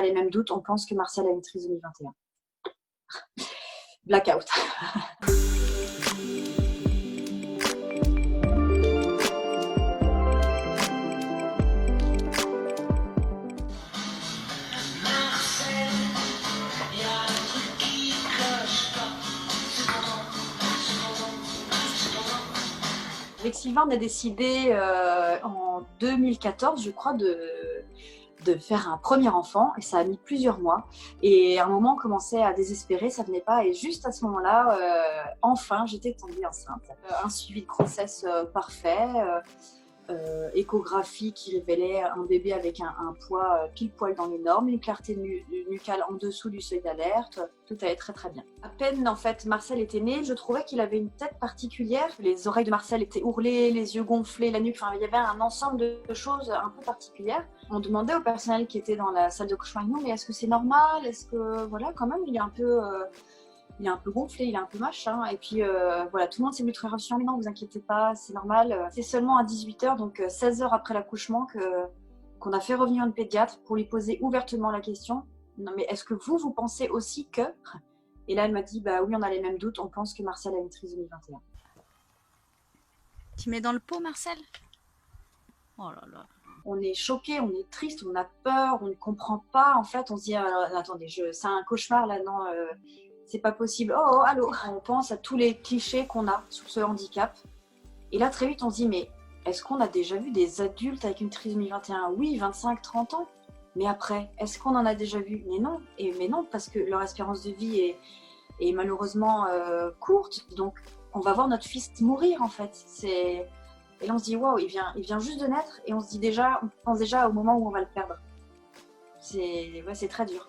Les mêmes doutes, on pense que Marcel a une trisomie 21. Blackout. Avec Sylvain, on a décidé en 2014, je crois, de faire un premier enfant, et ça a mis plusieurs mois. Et à un moment, on commençait à désespérer, ça venait pas. Et juste à ce moment-là, enfin, j'étais tombée enceinte. Un suivi de grossesse parfait, échographie qui révélait un bébé avec un poids pile poil dans les normes, une clarté nucale en dessous du seuil d'alerte, tout allait très très bien. À peine en fait Marcel était né, je trouvais qu'il avait une tête particulière. Les oreilles de Marcel étaient ourlées, les yeux gonflés, la nuque, enfin il y avait un ensemble de choses un peu particulières. On demandait au personnel qui était dans la salle de couchement avec nous, mais est-ce que c'est normal? Est-ce que voilà, quand même il est un peu gonflé, il est un peu machin. Et puis voilà, tout le monde s'est mis très rassurant. Mais non, vous inquiétez pas, c'est normal. C'est seulement à 18h, donc 16 heures après l'accouchement, qu'on a fait revenir une pédiatre pour lui poser ouvertement la question. Non, mais est-ce que vous pensez aussi que... Et là, elle m'a dit, bah oui, on a les mêmes doutes. On pense que Marcel a une trisomie 21. Tu mets dans le pot, Marcel? Oh là là. On est choqué, on est triste, on a peur, on ne comprend pas. En fait, on se dit, attendez, c'est un cauchemar là, non c'est pas possible. Oh, allô. On pense à tous les clichés qu'on a sur ce handicap. Et là, très vite, on se dit, mais est-ce qu'on a déjà vu des adultes avec une trisomie 21? Oui, 25, 30 ans. Mais après, est-ce qu'on en a déjà vu? Mais non. Mais non, parce que leur espérance de vie est malheureusement courte. Donc, on va voir notre fils mourir, en fait. Et là, on se dit, waouh, il vient juste de naître. Et on pense déjà au moment où on va le perdre. C'est très dur.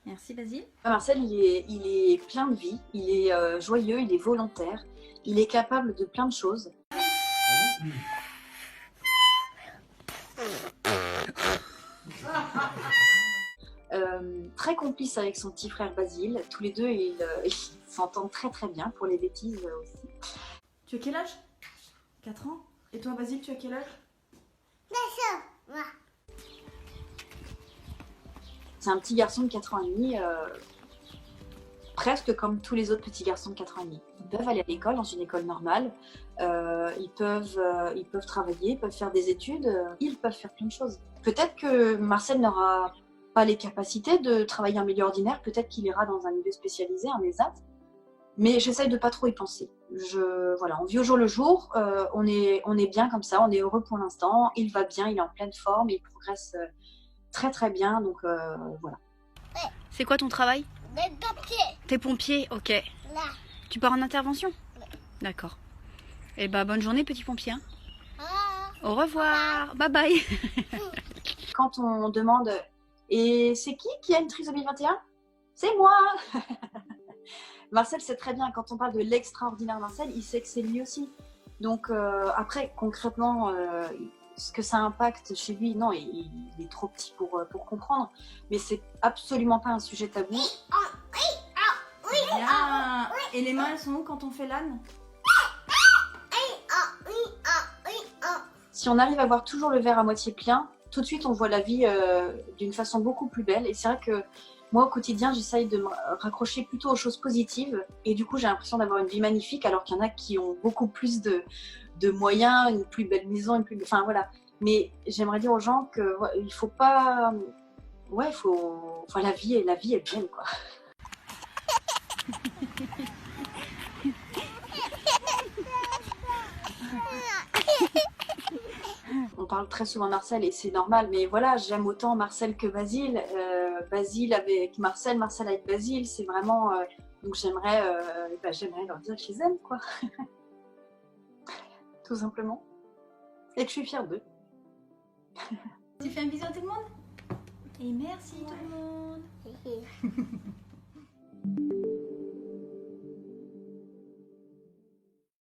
Merci Basile. Marcel, il est plein de vie, il est joyeux, il est volontaire, il est capable de plein de choses. Très complice avec son petit frère Basile. Tous les deux, ils s'entendent très très bien pour les bêtises aussi. Tu as quel âge? 4 ans. Et toi Basile, tu as quel âge? C'est un petit garçon de 4 ans et demi, presque comme tous les autres petits garçons de 4 ans et demi. Ils peuvent aller à l'école, dans une école normale, ils peuvent travailler, ils peuvent faire des études, ils peuvent faire plein de choses. Peut-être que Marcel n'aura pas les capacités de travailler en milieu ordinaire, peut-être qu'il ira dans un milieu spécialisé, un ESAT, mais j'essaye de pas trop y penser. Voilà, on vit au jour le jour, on est bien comme ça, on est heureux pour l'instant, il va bien, il est en pleine forme, il progresse très très bien, donc voilà. C'est quoi ton travail? Des papiers. T'es pompier, ok. Là. Tu pars en intervention? Ouais. D'accord. Et bah bonne journée petit pompier. Hein. Ah. Au revoir, bye bye. Quand on demande « Et c'est qui a une trisomie 21 ?» C'est moi. Marcel sait très bien, quand on parle de l'extraordinaire Marcel, il sait que c'est lui aussi. Donc après, concrètement, ce que ça impacte chez lui, non, il est trop petit pour comprendre. Mais c'est absolument pas un sujet tabou. Bien. Et les mains, elles sont où quand on fait l'âne? Si on arrive à voir toujours le verre à moitié plein, tout de suite on voit la vie d'une façon beaucoup plus belle. Et c'est vrai que moi au quotidien j'essaye de me raccrocher plutôt aux choses positives. Et du coup j'ai l'impression d'avoir une vie magnifique, alors qu'il y en a qui ont beaucoup plus de moyens, une plus belle maison, enfin voilà. Mais j'aimerais dire aux gens que il faut pas... Ouais, la vie est belle, quoi. On parle très souvent de Marcel et c'est normal, mais voilà, j'aime autant Marcel que Basile. Basile avec Marcel, Marcel avec Basile, c'est vraiment... donc j'aimerais leur dire que je les aime, quoi. Tout simplement. Et que je suis fière d'eux. Tu fais un bisou à tout le monde? Et merci tout le monde.